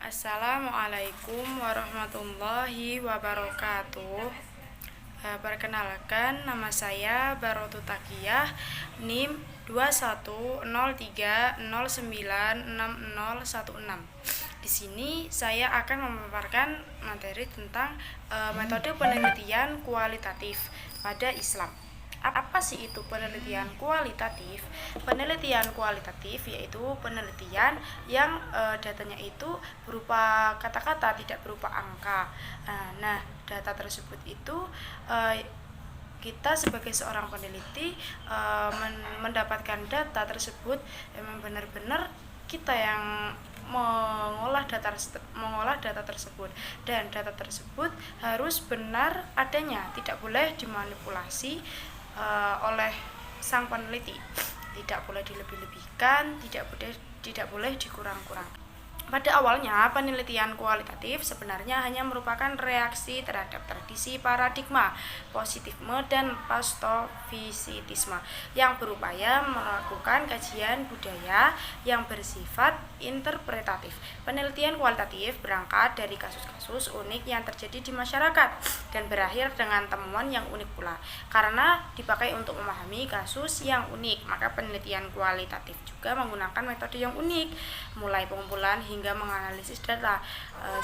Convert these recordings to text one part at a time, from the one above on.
Assalamualaikum warahmatullahi wabarakatuh. Perkenalkan, nama saya Barotu Takiyah, NIM 21030966016. Di sini saya akan memaparkan materi tentang metode penelitian kualitatif pada Islam. Apa sih itu penelitian kualitatif? Penelitian kualitatif yaitu penelitian yang datanya itu berupa kata-kata, tidak berupa angka. Nah, data tersebut itu kita sebagai seorang peneliti mendapatkan data tersebut memang benar-benar kita yang mengolah data tersebut, dan data tersebut harus benar adanya, tidak boleh dimanipulasi oleh sang peneliti, tidak boleh dilebih-lebihkan, tidak boleh dikurang-kurang. Pada awalnya, penelitian kualitatif sebenarnya hanya merupakan reaksi terhadap tradisi paradigma positifisme dan positivisme yang berupaya melakukan kajian budaya yang bersifat interpretatif. Penelitian kualitatif berangkat dari kasus-kasus unik yang terjadi di masyarakat dan berakhir dengan temuan yang unik pula. Karena dipakai untuk memahami kasus yang unik, maka penelitian kualitatif juga menggunakan metode yang unik, mulai pengumpulan hingga menganalisis data,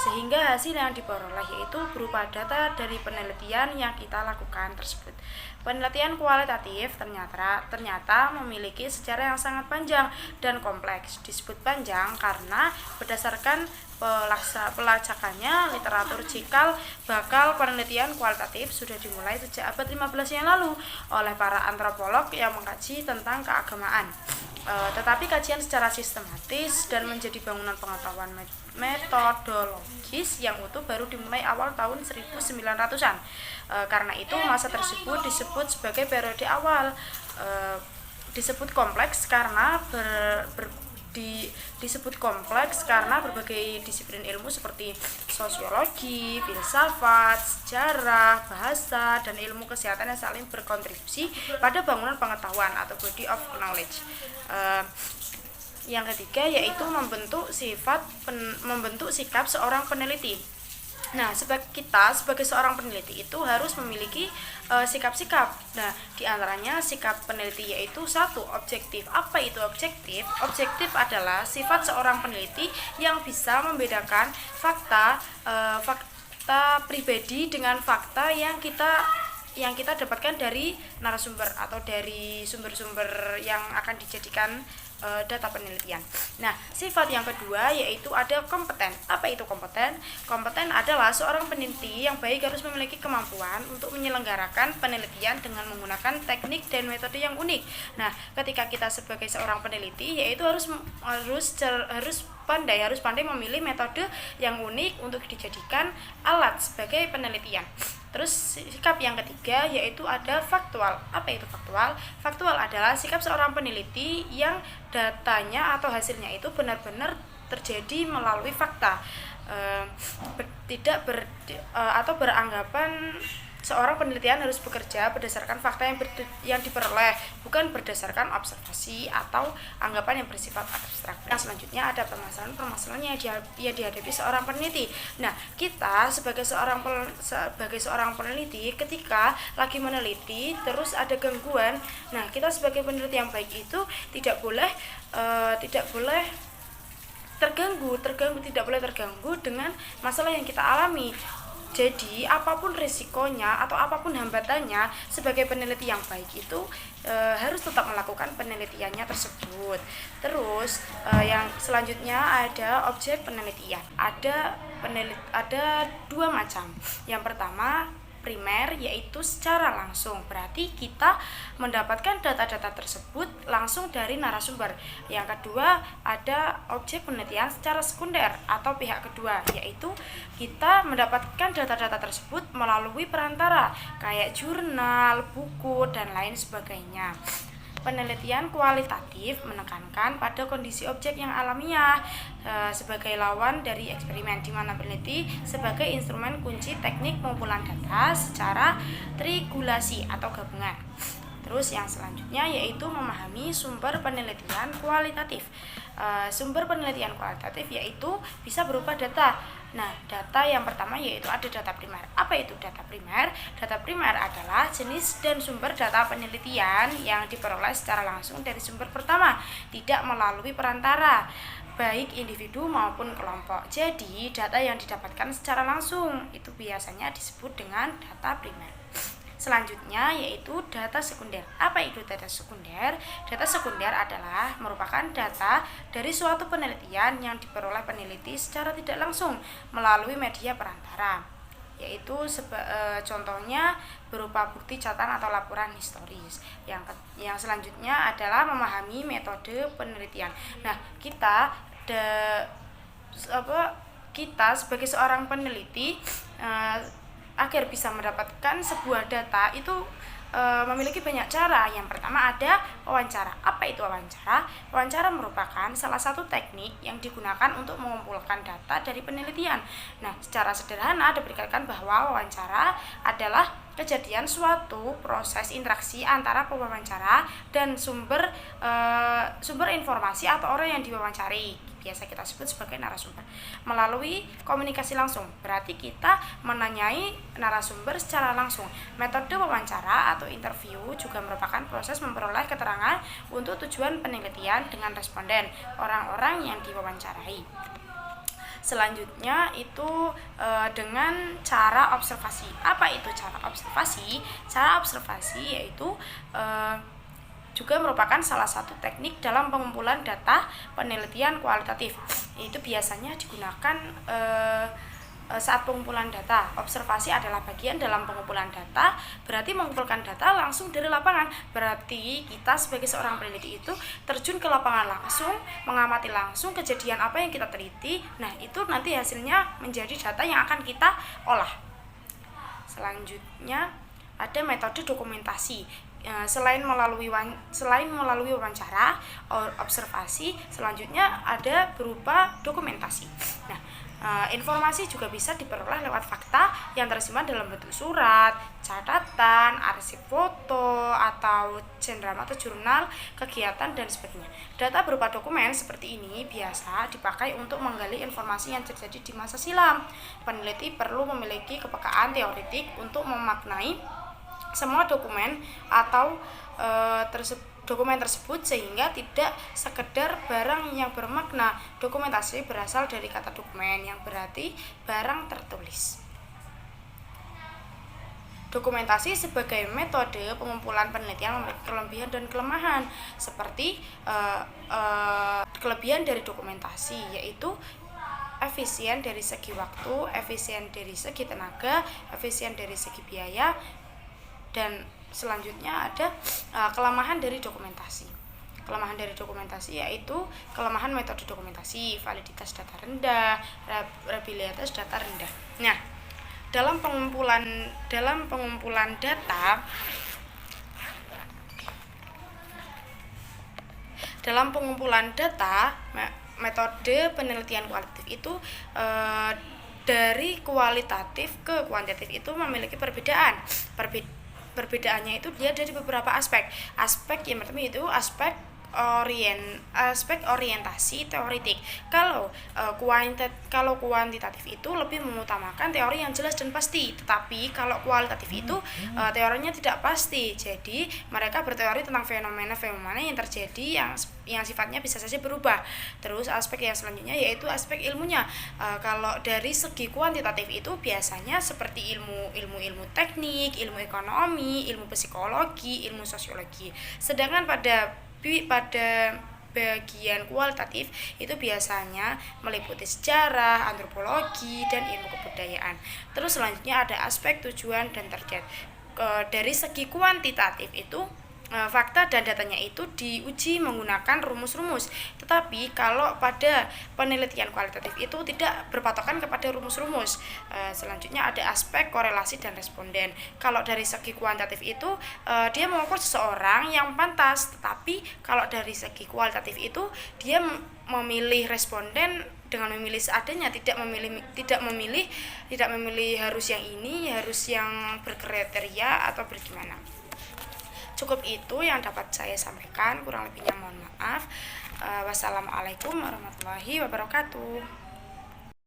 sehingga hasil yang diperoleh yaitu berupa data dari penelitian yang kita lakukan tersebut. Penelitian kualitatif ternyata memiliki sejarah yang sangat panjang dan kompleks. Disebut panjang karena berdasarkan pelacakannya literatur cikal bakal penelitian kualitatif sudah dimulai sejak abad 15 yang lalu oleh para antropolog yang mengkaji tentang keagamaan. Tetapi kajian secara sistematis dan menjadi bangunan pengetahuan metodologis yang utuh baru dimulai awal tahun 1900-an. Karena itu masa tersebut disebut sebagai periode awal. Disebut kompleks karena disebut kompleks karena berbagai disiplin ilmu seperti sosiologi, filsafat, sejarah, bahasa, dan ilmu kesehatan yang saling berkontribusi pada bangunan pengetahuan atau body of knowledge. Yang ketiga yaitu membentuk sikap seorang peneliti. Nah, kita sebagai seorang peneliti itu harus memiliki sikap-sikap. Nah, diantaranya sikap peneliti yaitu satu, objektif. Apa itu objektif? Objektif adalah sifat seorang peneliti yang bisa membedakan fakta pribadi dengan fakta yang kita dapatkan dari narasumber atau dari sumber-sumber yang akan dijadikan data penelitian. Nah, sifat yang kedua yaitu ada kompeten. Apa itu kompeten? Kompeten adalah seorang peneliti yang baik harus memiliki kemampuan untuk menyelenggarakan penelitian dengan menggunakan teknik dan metode yang unik. Nah, ketika kita sebagai seorang peneliti yaitu harus pandai memilih metode yang unik untuk dijadikan alat sebagai penelitian. Terus sikap yang ketiga yaitu ada faktual. Apa itu faktual? Faktual adalah sikap seorang peneliti yang datanya atau hasilnya itu benar-benar terjadi melalui fakta, atau beranggapan seorang penelitian harus bekerja berdasarkan fakta yang diperoleh, bukan berdasarkan observasi atau anggapan yang bersifat abstrak. Yang selanjutnya ada permasalahan yang dihadapi seorang peneliti. Nah, kita sebagai seorang peneliti ketika lagi meneliti terus ada gangguan, nah kita sebagai peneliti yang baik itu tidak boleh terganggu dengan masalah yang kita alami. Jadi apapun risikonya atau apapun hambatannya, sebagai peneliti yang baik itu harus tetap melakukan penelitiannya tersebut. Terus yang selanjutnya ada objek penelitian. Ada dua macam. Yang pertama primer, yaitu secara langsung, berarti kita mendapatkan data-data tersebut langsung dari narasumber. Yang kedua ada objek penelitian secara sekunder atau pihak kedua, yaitu kita mendapatkan data-data tersebut melalui perantara kayak jurnal, buku, dan lain sebagainya. Penelitian kualitatif menekankan pada kondisi objek yang alamiah sebagai lawan dari eksperimen, di mana peneliti sebagai instrumen kunci teknik pengumpulan data secara triangulasi atau gabungan. Terus yang selanjutnya yaitu memahami sumber penelitian kualitatif. Sumber penelitian kualitatif yaitu bisa berupa data. Nah, data yang pertama yaitu ada data primer. Apa itu data primer? Data primer adalah jenis dan sumber data penelitian yang diperoleh secara langsung dari sumber pertama, tidak melalui perantara, baik individu maupun kelompok. Jadi, data yang didapatkan secara langsung itu biasanya disebut dengan data primer. Selanjutnya yaitu data sekunder. Apa itu data sekunder? Data sekunder adalah merupakan data dari suatu penelitian yang diperoleh peneliti secara tidak langsung melalui media perantara, yaitu contohnya berupa bukti catatan atau laporan historis. Yang selanjutnya adalah memahami metode penelitian. Nah, kita sebagai seorang peneliti agar bisa mendapatkan sebuah data itu memiliki banyak cara. Yang pertama ada wawancara. Apa itu wawancara? Wawancara merupakan salah satu teknik yang digunakan untuk mengumpulkan data dari penelitian. Nah, secara sederhana diberitakan bahwa wawancara adalah kejadian suatu proses interaksi antara pewawancara dan sumber informasi atau orang yang diwawancari. Biasa kita sebut sebagai narasumber. Melalui komunikasi langsung, berarti kita menanyai narasumber secara langsung. Metode wawancara atau interview juga merupakan proses memperoleh keterangan untuk tujuan penelitian dengan responden, orang-orang yang diwawancarai. Selanjutnya itu dengan cara observasi. Apa itu cara observasi? Cara observasi yaitu juga merupakan salah satu teknik dalam pengumpulan data penelitian kualitatif. Itu biasanya digunakan saat pengumpulan data. Observasi adalah bagian dalam pengumpulan data, berarti mengumpulkan data langsung dari lapangan. Berarti kita sebagai seorang peneliti itu terjun ke lapangan langsung, mengamati langsung kejadian apa yang kita teliti. Nah, itu nanti hasilnya menjadi data yang akan kita olah. Selanjutnya ada metode dokumentasi. Selain melalui wawancara, observasi, selanjutnya ada berupa dokumentasi. Nah, informasi juga bisa diperoleh lewat fakta yang tersimpan dalam bentuk surat, catatan, arsip foto, atau cenderamata atau jurnal kegiatan dan sebagainya. Data berupa dokumen seperti ini biasa dipakai untuk menggali informasi yang terjadi di masa silam. Peneliti perlu memiliki kepekaan teoretik untuk memaknai semua dokumen atau dokumen tersebut sehingga tidak sekedar barang yang bermakna. Dokumentasi berasal dari kata dokumen yang berarti barang tertulis. Dokumentasi sebagai metode pengumpulan penelitian memiliki kelebihan dan kelemahan. Seperti kelebihan dari dokumentasi yaitu efisien dari segi waktu, efisien dari segi tenaga, efisien dari segi biaya, dan selanjutnya ada kelemahan dari dokumentasi. Kelemahan dari dokumentasi yaitu kelemahan metode dokumentasi, validitas data rendah, reliabilitas data rendah. Nah, dalam pengumpulan data, metode penelitian kualitatif itu dari kualitatif ke kuantitatif itu memiliki perbedaan. Perbedaannya itu dia dari beberapa aspek. Aspek yang pertama itu aspek orientasi teoritik. Kalau kuantitatif itu lebih mengutamakan teori yang jelas dan pasti, tetapi kalau kualitatif itu teorinya tidak pasti. Jadi mereka berteori tentang fenomena-fenomena yang terjadi yang sifatnya bisa saja berubah. Terus aspek yang selanjutnya yaitu aspek ilmunya. Kalau dari segi kuantitatif itu biasanya seperti ilmu teknik, ilmu ekonomi, ilmu psikologi, ilmu sosiologi. Sedangkan pada bagian kualitatif itu biasanya meliputi sejarah, antropologi, dan ilmu kebudayaan. Terus selanjutnya ada aspek tujuan dan target. Dari segi kuantitatif itu fakta dan datanya itu diuji menggunakan rumus-rumus. Tetapi kalau pada penelitian kualitatif itu tidak berpatokan kepada rumus-rumus. Selanjutnya ada aspek korelasi dan responden. Kalau dari segi kuantitatif itu dia mengukur seseorang yang pantas, tetapi kalau dari segi kualitatif itu dia memilih responden dengan memilih seadanya, tidak memilih harus yang ini, harus yang berkriteria atau bagaimana. Cukup itu yang dapat saya sampaikan, kurang lebihnya mohon maaf. Wassalamualaikum warahmatullahi wabarakatuh.